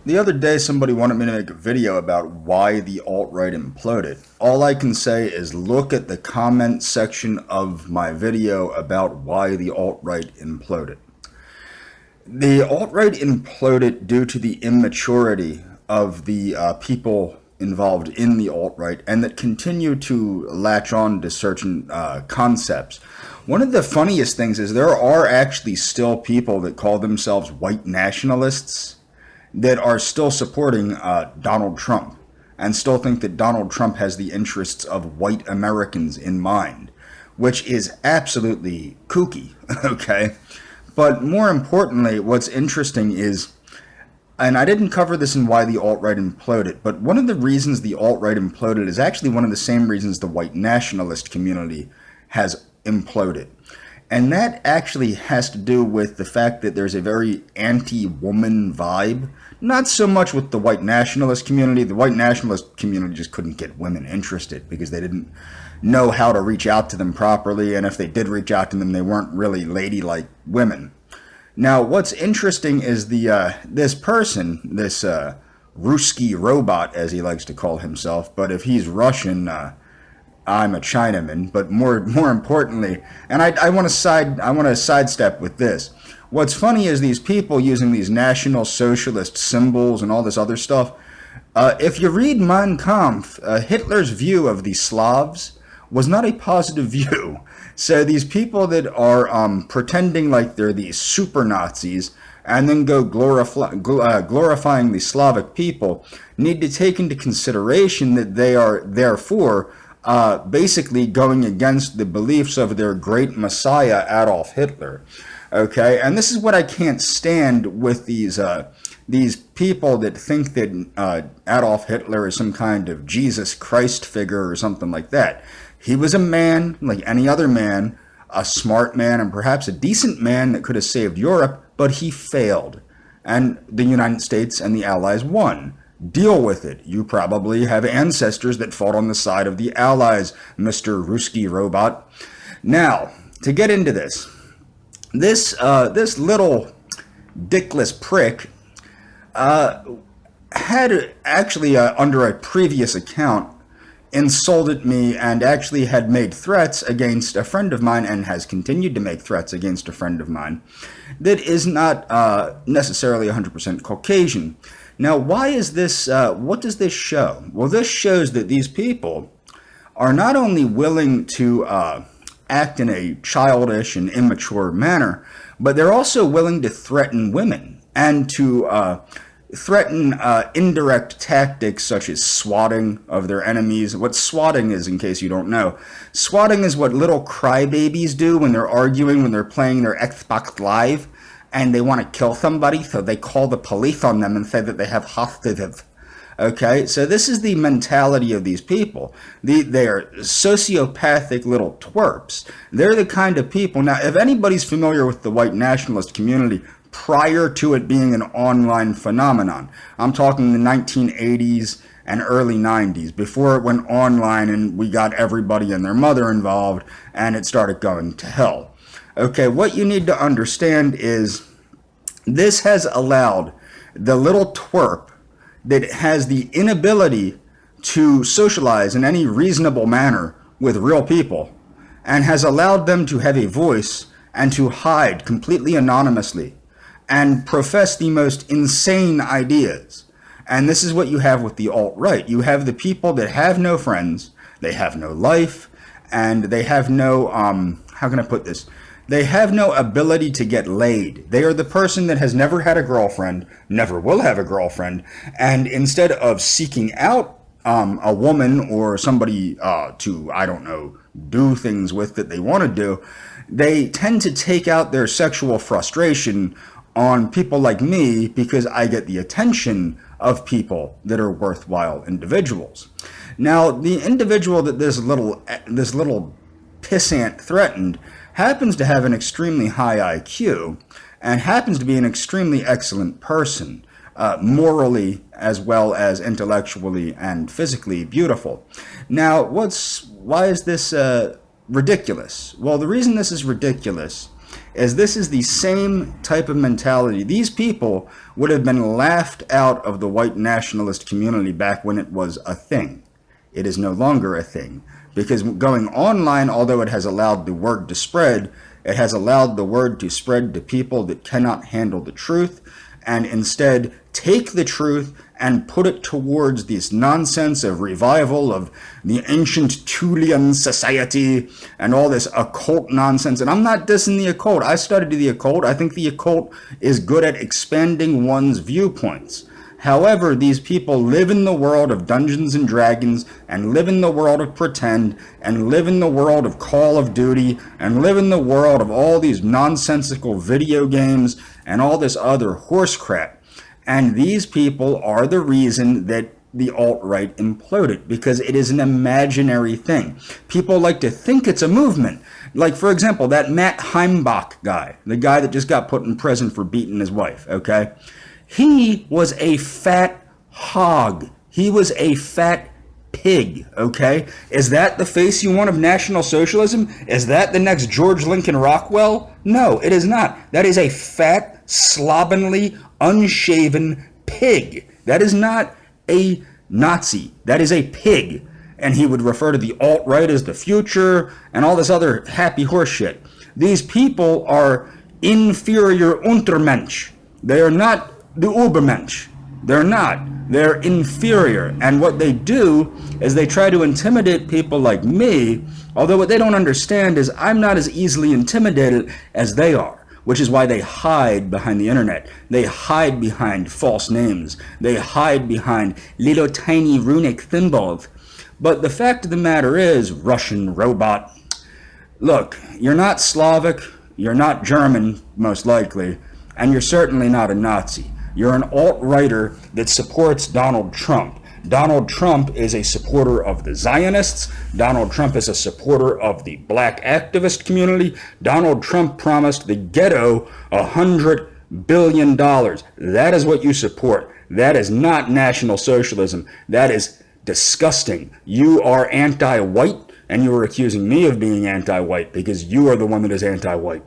The other day, somebody wanted me to make a video about why the alt-right imploded. All I can say is look at the comment section of my video about why the alt-right imploded. The alt-right imploded due to the immaturity of the people involved in the alt-right and that continue to latch on to certain concepts. One of the funniest things is there are actually still people that call themselves white nationalists that are still supporting Donald Trump and still think that Donald Trump has the interests of white Americans in mind, which is absolutely kooky, okay? But more importantly, what's interesting is, and I didn't cover this in why the alt-right imploded, but one of the reasons the alt-right imploded is actually one of the same reasons the white nationalist community has imploded. And that actually has to do with the fact that there's a very anti-woman vibe. Not so much with the white nationalist community. The white nationalist community just couldn't get women interested because they didn't know how to reach out to them properly. And if they did reach out to them, they weren't really ladylike women. Now, what's interesting is this person, this Ruski robot, as he likes to call himself, but if he's Russian, I'm a Chinaman, but more importantly, and I want to sidestep with this. What's funny is these people using these National Socialist symbols and all this other stuff. If you read Mein Kampf, Hitler's view of the Slavs was not a positive view. So these people that are pretending like they're these super Nazis and then go glorifying the Slavic people need to take into consideration that they are therefore basically going against the beliefs of their great messiah, Adolf Hitler. Okay, and this is what I can't stand with these people that think that Adolf Hitler is some kind of Jesus Christ figure or something like that. He was a man like any other man, a smart man, and perhaps a decent man that could have saved Europe, but he failed. And the United States and the Allies won. Deal with it. You probably have ancestors that fought on the side of the Allies, Mr. Ruski robot. Now, to get into this, this little dickless prick had actually, under a previous account, insulted me and actually had made threats against a friend of mine and has continued to make threats against a friend of mine that is not necessarily 100% Caucasian. Now, why is this, what does this show? Well, this shows that these people are not only willing to act in a childish and immature manner, but they're also willing to threaten women and to threaten indirect tactics such as swatting of their enemies. What swatting is, in case you don't know, swatting is what little crybabies do when they're arguing, when they're playing their Xbox Live, and they want to kill somebody, so they call the police on them and say that they have hostage. Okay, so this is the mentality of these people. They are sociopathic little twerps. They're the kind of people. Now, if anybody's familiar with the white nationalist community prior to it being an online phenomenon, I'm talking the 1980s and early 90s, before it went online and we got everybody and their mother involved and it started going to hell. Okay, what you need to understand is this has allowed the little twerp that has the inability to socialize in any reasonable manner with real people and has allowed them to have a voice and to hide completely anonymously and profess the most insane ideas. And this is what you have with the alt-right. You have the people that have no friends, they have no life, and they have no, how can I put this? They have no ability to get laid. They are the person that has never had a girlfriend, never will have a girlfriend, and instead of seeking out a woman or somebody to, I don't know, do things with that they want to do, they tend to take out their sexual frustration on people like me because I get the attention of people that are worthwhile individuals. Now, the individual that this little pissant threatened happens to have an extremely high IQ and happens to be an extremely excellent person, morally as well as intellectually and physically beautiful. Now, why is this ridiculous? Well, the reason this is ridiculous is this is the same type of mentality. These people would have been laughed out of the white nationalist community back when it was a thing. It is no longer a thing, because going online, although it has allowed the word to spread, it has allowed the word to spread to people that cannot handle the truth and instead take the truth and put it towards this nonsense of revival of the ancient Tulian society and all this occult nonsense. And I'm not dissing the occult. I studied the occult. I think the occult is good at expanding one's viewpoints. However, these people live in the world of Dungeons and Dragons and live in the world of pretend and live in the world of Call of Duty and live in the world of all these nonsensical video games and all this other horse crap. And these people are the reason that the alt-right imploded, because it is an imaginary thing. People like to think it's a movement. Like, for example, that Matt Heimbach guy, the guy that just got put in prison for beating his wife, okay? He was a fat hog. He was a fat pig, okay? Is that the face you want of National Socialism? Is that the next George Lincoln Rockwell? No, it is not. That is a fat, slovenly, unshaven pig. That is not a Nazi. That is a pig. And he would refer to the alt-right as the future and all this other happy horse shit. These people are inferior Untermensch. They are not the Ubermensch. They're not. They're inferior. And what they do is they try to intimidate people like me, although what they don't understand is I'm not as easily intimidated as they are, which is why they hide behind the internet. They hide behind false names. They hide behind little tiny runic symbols. But the fact of the matter is, Russian robot, look, you're not Slavic, you're not German, most likely, and you're certainly not a Nazi. You're an alt-righter that supports Donald Trump. Donald Trump is a supporter of the Zionists. Donald Trump is a supporter of the black activist community. Donald Trump promised the ghetto $100 billion. That is what you support. That is not National Socialism. That is disgusting. You are anti-white, and you are accusing me of being anti-white because you are the one that is anti-white.